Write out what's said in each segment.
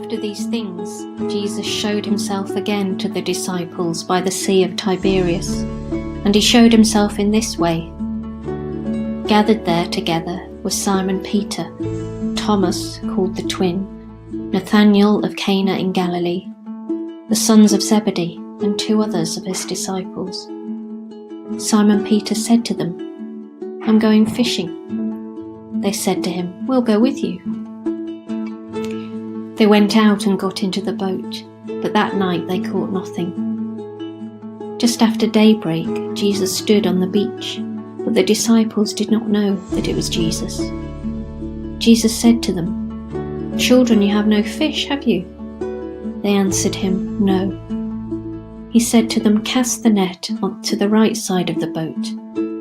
After these things, Jesus showed himself again to the disciples by the Sea of Tiberias, and he showed himself in this way. Gathered there together were Simon Peter, Thomas called the twin, Nathanael of Cana in Galilee, the sons of Zebedee, and 2 others of his disciples. Simon Peter said to them, "I'm going fishing." They said to him, "We'll go with you." They went out and got into the boat, but that night they caught nothing. Just after daybreak, Jesus stood on the beach, but the disciples did not know that it was Jesus. Jesus said to them, "Children, you have no fish, have you?" They answered him, "No." He said to them, "Cast the net to the right side of the boat,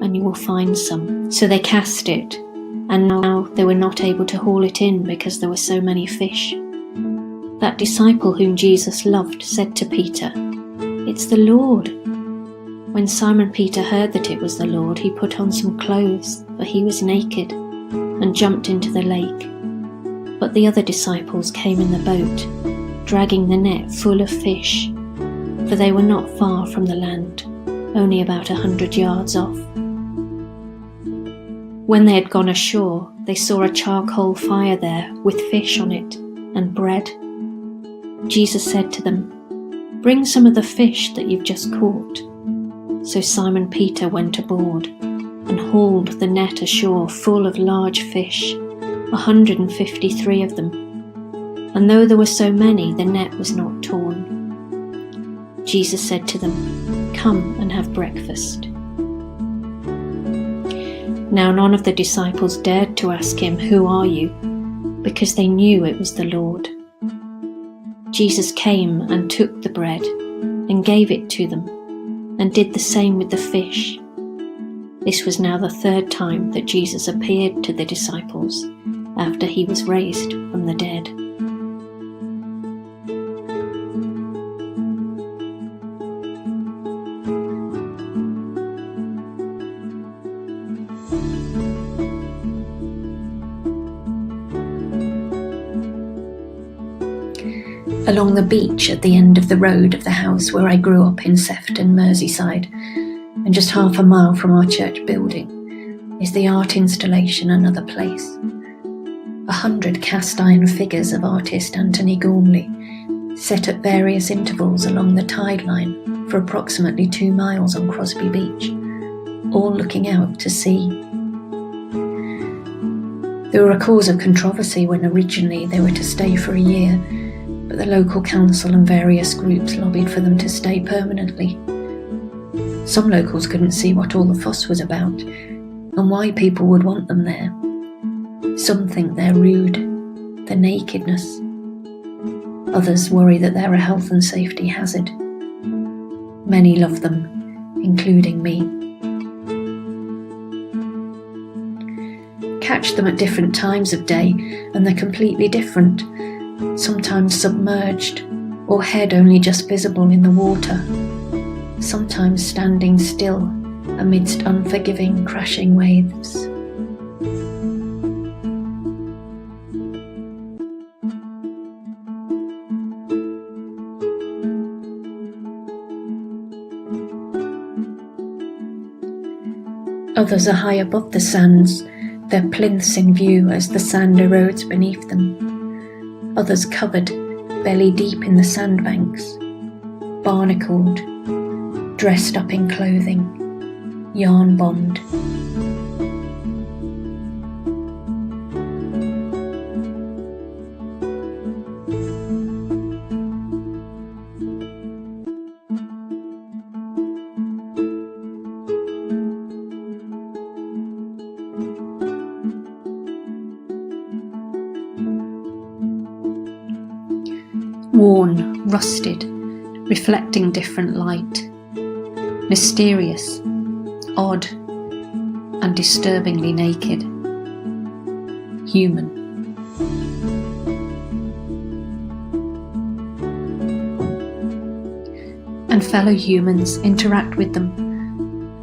and you will find some." So they cast it, and now they were not able to haul it in because there were so many fish. That disciple whom Jesus loved said to Peter, "It's the Lord." When Simon Peter heard that it was the Lord, he put on some clothes, for he was naked, and jumped into the lake. But the other disciples came in the boat, dragging the net full of fish, for they were not far from the land, only about 100 yards off. When they had gone ashore, they saw a charcoal fire there with fish on it and bread. Jesus said to them, "Bring some of the fish that you've just caught." So Simon Peter went aboard and hauled the net ashore full of large fish, 153 of them. And though there were so many, the net was not torn. Jesus said to them, "Come and have breakfast." Now none of the disciples dared to ask him, "Who are you?" because they knew it was the Lord. Jesus came and took the bread and gave it to them, and did the same with the fish. This was now the 3rd time that Jesus appeared to the disciples after he was raised from the dead. Along the beach at the end of the road of the house where I grew up in Sefton, Merseyside, and just half a mile from our church building, is the art installation Another Place. 100 cast iron figures of artist Antony Gormley, set at various intervals along the tide line for approximately 2 miles on Crosby Beach, all looking out to sea. They were a cause of controversy when originally they were to stay for a year, but the local council and various groups lobbied for them to stay permanently. Some locals couldn't see what all the fuss was about, and why people would want them there. Some think they're rude, the nakedness. Others worry that they're a health and safety hazard. Many love them, including me. Catch them at different times of day, and they're completely different. Sometimes submerged, or head only just visible in the water. Sometimes standing still amidst unforgiving, crashing waves. Others are high above the sands, their plinths in view as the sand erodes beneath them. Others covered, belly deep in the sandbanks, barnacled, dressed up in clothing, yarn bombed. Worn, rusted, reflecting different light, mysterious, odd, and disturbingly naked. Human. And fellow humans interact with them,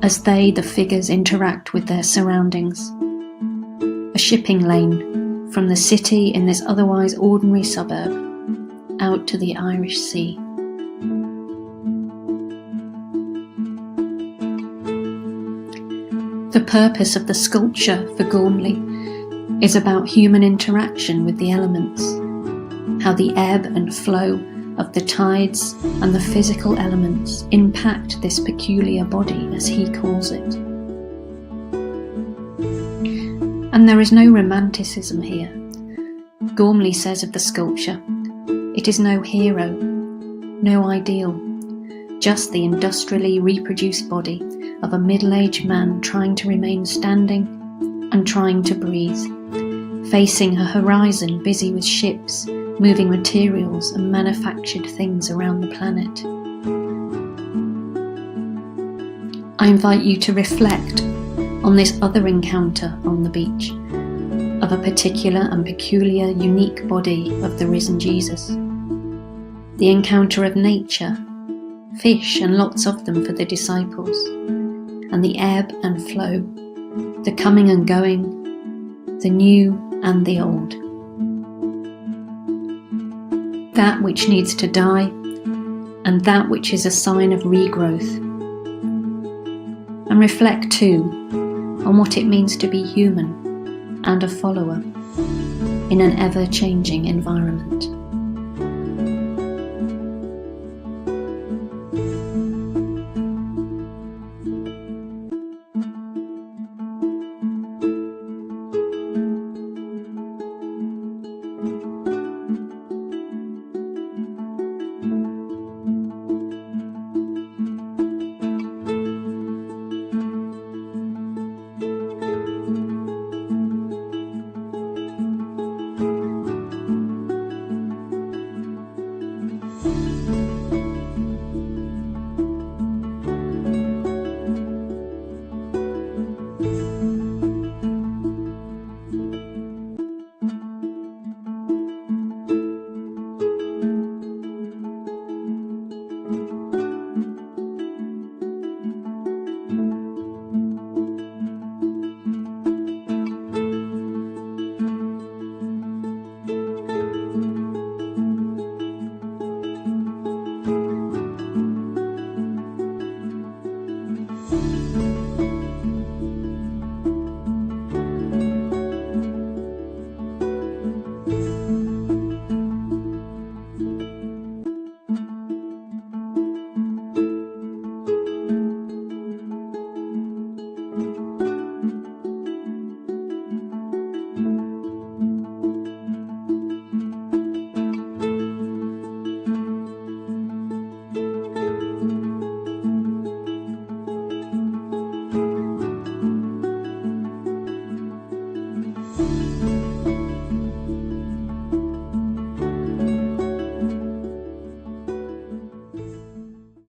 as they, the figures, interact with their surroundings. A shipping lane from the city in this otherwise ordinary suburb out to the Irish Sea. The purpose of the sculpture for Gormley is about human interaction with the elements, how the ebb and flow of the tides and the physical elements impact this peculiar body, as he calls it. And there is no romanticism here. Gormley says of the sculpture, it is no hero, no ideal, just the industrially reproduced body of a middle-aged man trying to remain standing and trying to breathe, facing a horizon busy with ships, moving materials and manufactured things around the planet. I invite you to reflect on this other encounter on the beach, of a particular and peculiar unique body of the risen Jesus. The encounter of nature, fish and lots of them for the disciples, and the ebb and flow, the coming and going, the new and the old. That which needs to die, and that which is a sign of regrowth. And reflect too on what it means to be human and a follower in an ever-changing environment.